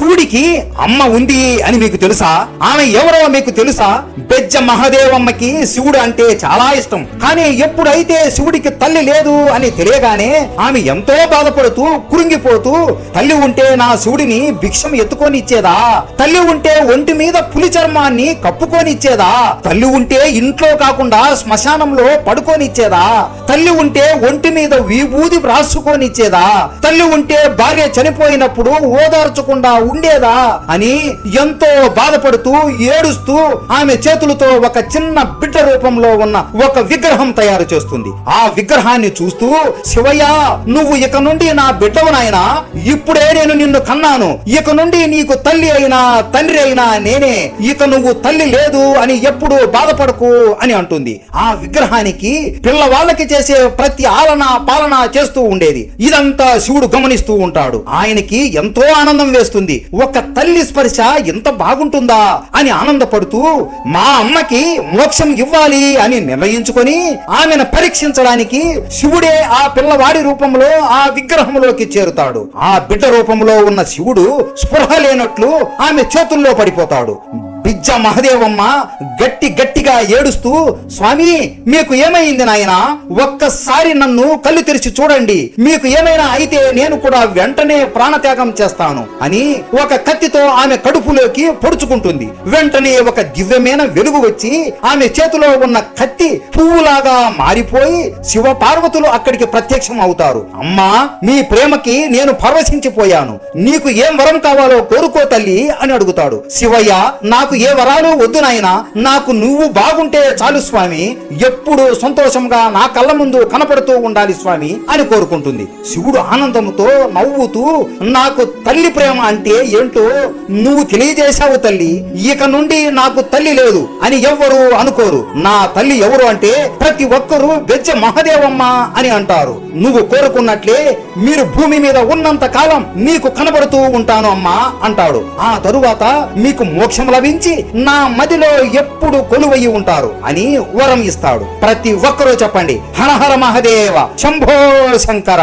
శివుడికి అమ్మ ఉంది అని మీకు తెలుసా? ఆమె ఎవరో మీకు తెలుసా? బెజ్జ మహాదేవమ్మకి శివుడు అంటే చాలా ఇష్టం. కానీ ఎప్పుడైతే శివుడికి తల్లి లేదు అని తెలియగానే ఆమె ఎంతో బాధపడుతూ కృంగిపోతూ, తల్లి ఉంటే నా శివుడిని భిక్షం ఎత్తుకొని ఇచ్చేదా? తల్లి ఉంటే ఒంటి మీద పులి చర్మాన్ని కప్పుకొని ఇచ్చేదా? తల్లి ఉంటే ఇంట్లో కాకుండా శ్మశానంలో పడుకొని ఇచ్చేదా? తల్లి ఉంటే ఒంటి మీద విభూది రాసుకొని ఇచ్చేదా? తల్లి ఉంటే భార్య చనిపోయినప్పుడు ఓదార్చకుండా ఉండేదా అని ఎంతో బాధపడుతూ ఏడుస్తూ ఆమె చేతులతో ఒక చిన్న బిడ్డ రూపంలో ఉన్న ఒక విగ్రహం తయారు చేస్తుంది. ఆ విగ్రహాన్ని చూస్తూ, శివయ్య, నువ్వు ఇక నుండి నా బిడ్డవు నాయనా, ఇప్పుడే నేను నిన్ను కన్నాను, ఇక నుండి నీకు తల్లి అయినా తండ్రి అయినా నేనే, ఇక నువ్వు తల్లి లేదు అని ఎప్పుడు బాధపడకు అని అంటుంది. ఆ విగ్రహానికి పిల్లవాళ్ళకి చేసే ప్రతి ఆలన పాలన చేస్తూ ఉండేది. ఇదంతా శివుడు గమనిస్తూ ఉంటాడు. ఆయనకి ఎంతో ఆనందం వేస్తుంది. ఒక తల్లి స్పర్శ ఎంత బాగుంటుందా అని ఆనందపడుతూ, మా అమ్మకి మోక్షం ఇవ్వాలి అని నిర్ణయించుకొని ఆమెను పరీక్షించడానికి శివుడే ఆ పిల్లవాడి రూపంలో ఆ విగ్రహంలోకి చేరుతాడు. ఆ బిడ్డ రూపంలో ఉన్న శివుడు స్పృహ లేనట్లు ఆమె చేతుల్లో పడిపోతాడు. బిజ్జ మహదేవమ్మ గట్టిగా ఏడుస్తూ, స్వామి, మీకు ఏమైంది నాయనా? ఒక్కసారి నన్ను కళ్ళు తెరిచి చూడండి, మీకు ఏమైనా అయితే నేను కూడా వెంటనే ప్రాణత్యాగం చేస్తాను అని ఒక కత్తితో ఆమె కడుపులోకి పొడుచుకుంటుంది. వెంటనే ఒక దివ్యమైన వెలుగు వచ్చి ఆమె చేతిలో ఉన్న కత్తి పువ్వులాగా మారిపోయి శివ పార్వతులు అక్కడికి ప్రత్యక్షం అవుతారు. అమ్మా, మీ ప్రేమకి నేను పరవశించిపోయాను, నీకు ఏం వరం కావాలో కోరుకో తల్లి అని అడుగుతాడు. శివయ్య, నాకు ఏ వరాలు వద్దు నాయనా, నాకు నువ్వు బాగుంటే చాలు స్వామి, ఎప్పుడు సంతోషంగా నా కళ్ళ ముందు కనపడుతూ ఉండాలి స్వామి అని కోరుకుంటుంది. శివుడు ఆనందంతో నవ్వుతూ, నాకు తల్లి ప్రేమ అంటే ఏంటో నువ్వు తెలియజేశావు తల్లి, ఇక నుండి నాకు తల్లి లేదు అని ఎవ్వరు అనుకోరు. నా తల్లి ఎవరు అంటే ప్రతి ఒక్కరూ బెజ్జ మహాదేవమ్మ అని అంటారు. నువ్వు కోరుకున్నట్లే మీరు భూమి మీద ఉన్నంత కాలం నీకు కనబడుతూ ఉంటాను అమ్మా అంటాడు. ఆ తరువాత మీకు మోక్షం లభించి నా మదిలో ఎప్పుడు కొలువయి ఉంటారు అని వరం ఇస్తాడు. ప్రతి ఒక్కరూ చెప్పండి, హర హర మహాదేవ, శంభో శంకర.